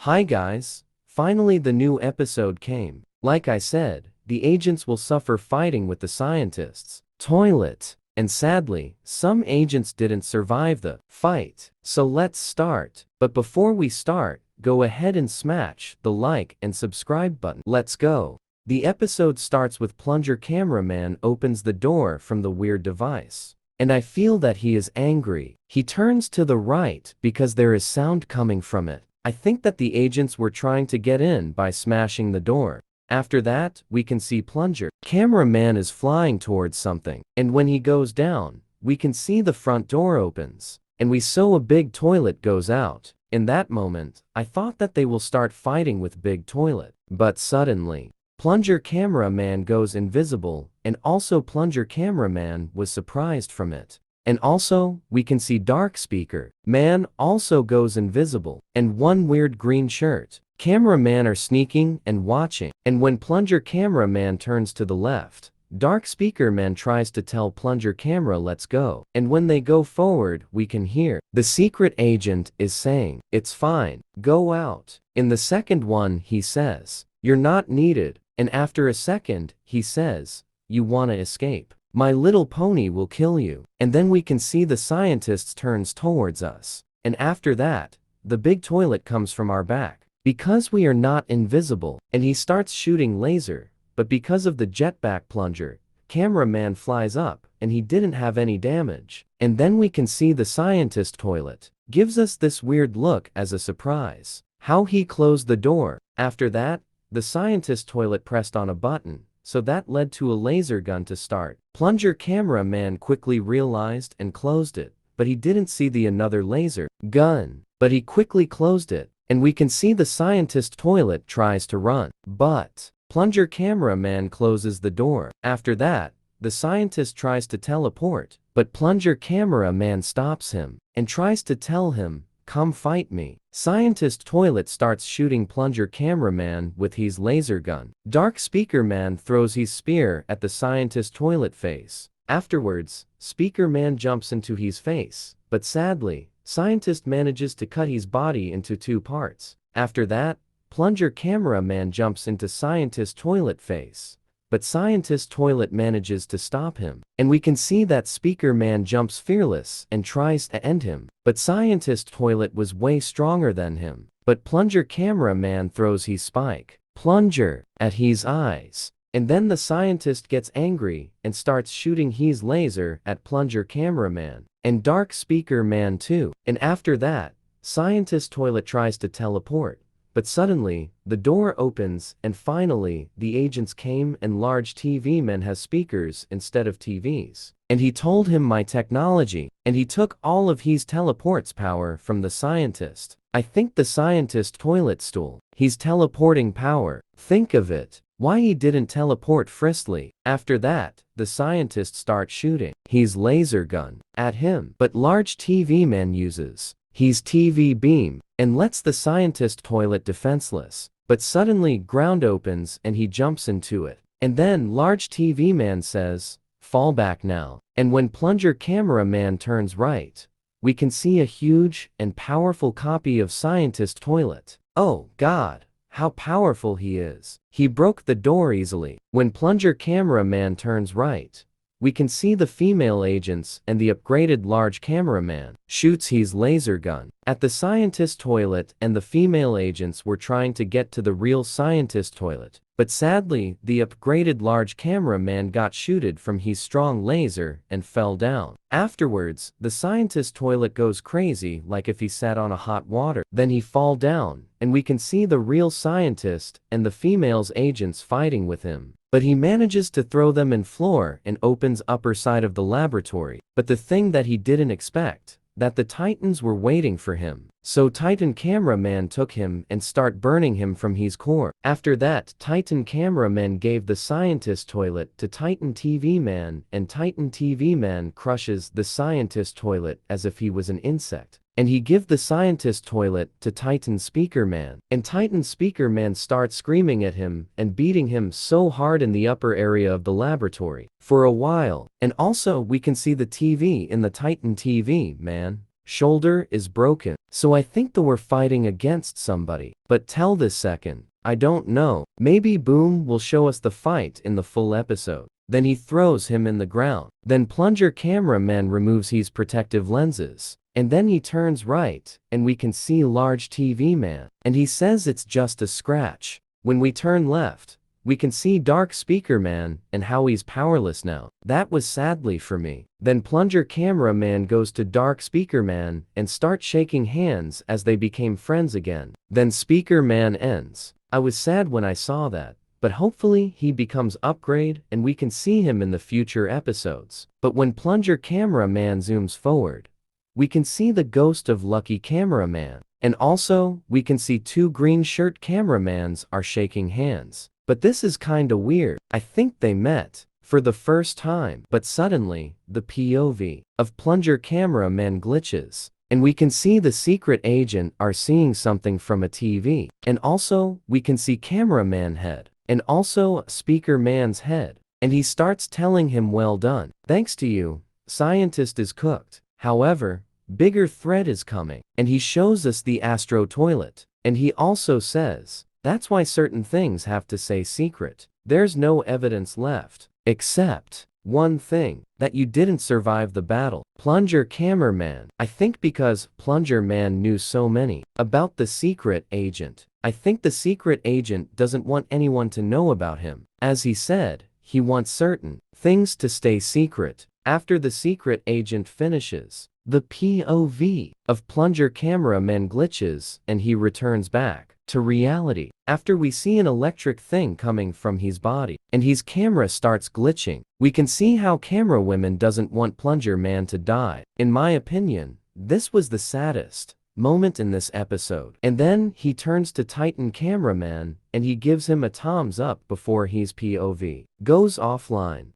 Hi guys, finally the new episode came. Like I said, the agents will suffer fighting with the scientists. Toilet. And sadly, some agents didn't survive the fight. So let's start. But before we start, go ahead and smash the like and subscribe button. Let's go. The episode starts with Plunger Cameraman opens the door from the weird device. And I feel that he is angry. He turns to the right because there is sound coming from it. I think that the agents were trying to get in by smashing the door. After that, we can see Plunger. Cameraman is flying towards something, and when he goes down, we can see the front door opens, and we saw a big toilet goes out. In that moment, I thought that they will start fighting with big toilet, but suddenly, Plunger Cameraman goes invisible, and also Plunger Cameraman was surprised from it. And also, we can see Dark Speaker Man also goes invisible, and one weird green shirt. Cameraman are sneaking and watching, and when Plunger Cameraman turns to the left, Dark Speaker Man tries to tell Plunger Camera let's go, and when they go forward we can hear the secret agent is saying, it's fine, go out. In the second one he says, you're not needed, and after a second, he says, you wanna escape? My Little Pony will kill you. And then we can see the scientists turns towards us. And after that, the big toilet comes from our back. Because we are not invisible, and he starts shooting laser, but because of the jetpack plunger, Cameraman flies up, and he didn't have any damage. And then we can see the scientist toilet. Gives us this weird look as a surprise. How he closed the door. After that, the scientist toilet pressed on a button, so that led to a laser gun to start. Plunger Cameraman quickly realized and closed it, but he didn't see the another laser gun, but he quickly closed it, and we can see the scientist toilet tries to run, but Plunger Cameraman closes the door. After that, the scientist tries to teleport, but Plunger Cameraman stops him, and tries to tell him, come fight me. Scientist toilet starts shooting Plunger Cameraman with his laser gun. Dark Speaker Man throws his spear at the scientist toilet face. Afterwards, Speaker Man jumps into his face, but sadly, scientist manages to cut his body into two parts. After that, Plunger Cameraman jumps into scientist toilet face, but scientist toilet manages to stop him. And we can see that Speaker Man jumps fearless and tries to end him, but scientist toilet was way stronger than him. But Plunger Cameraman throws his spike plunger at his eyes, and then the scientist gets angry and starts shooting his laser at Plunger Cameraman and Dark Speaker Man too. And after that, scientist toilet tries to teleport, but suddenly, the door opens, and finally, the agents came and large TV man has speakers instead of TVs. And he told him my technology, and he took all of his teleports power from the scientist. I think the scientist toilet stool. He's teleporting power. Think of it. Why he didn't teleport Friskly. After that, the scientist starts shooting his laser gun at him, but large TV man uses his TV beam and lets the scientist toilet defenseless. But suddenly ground opens and he jumps into it. And then large TV man says, fall back now. And when Plunger Cameraman turns right, we can see a huge and powerful copy of scientist toilet. Oh God, how powerful he is. He broke the door easily. When Plunger Cameraman turns right, we can see the female agents and the upgraded large cameraman shoots his laser gun at the scientist toilet, and the female agents were trying to get to the real scientist toilet. But sadly, the upgraded large cameraman got shooted from his strong laser and fell down. Afterwards, the scientist toilet goes crazy like if he sat on a hot water. Then he fall down, and we can see the real scientist and the female's agents fighting with him. But he manages to throw them in floor and opens upper side of the laboratory. But the thing that he didn't expect, that the Titans were waiting for him. So Titan Cameraman took him and start burning him from his core. After that, Titan Cameraman gave the scientist toilet to Titan TV Man, and Titan TV Man crushes the scientist toilet as if he was an insect. And he give the scientist toilet to Titan Speaker Man, and Titan Speaker Man starts screaming at him and beating him so hard in the upper area of the laboratory for a while. And also we can see the TV in the Titan TV Man shoulder is broken. So I think they were fighting against somebody. But tell this second. I don't know. Maybe Boom will show us the fight in the full episode. Then he throws him in the ground. Then Plunger cameraman removes his protective lenses. And then he turns right, and we can see large TV man. And he says it's just a scratch. When we turn left, we can see Dark Speaker Man and how he's powerless now. That was sadly for me. Then Plunger cameraman goes to Dark Speaker Man and starts shaking hands as they became friends again. Then Speaker Man ends. I was sad when I saw that, but hopefully he becomes upgrade and we can see him in the future episodes. But when Plunger cameraman zooms forward, we can see the ghost of Lucky cameraman. And also, we can see two green shirt cameramans are shaking hands. But this is kinda weird. I think they met for the first time. But suddenly, the POV of Plunger cameraman glitches. And we can see the secret agent are seeing something from a TV. And also, we can see cameraman head. And also, speaker man's head. And he starts telling him well done. Thanks to you, scientist is cooked. However, bigger threat is coming. And he shows us the Astro toilet. And he also says, that's why certain things have to say secret. There's no evidence left. Except one thing, that you didn't survive the battle. Plunger cameraman. I think because Plunger man knew so many about the secret agent. I think the secret agent doesn't want anyone to know about him. As he said, he wants certain things to stay secret. After the secret agent finishes, the POV of Plunger cameraman glitches and he returns back to reality. After we see an electric thing coming from his body and his camera starts glitching, we can see how camera women doesn't want Plunger man to die. In my opinion, this was the saddest moment in this episode. And then he turns to Titan cameraman and he gives him a thumbs up before his POV goes offline.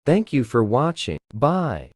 Thank you for watching. Bye.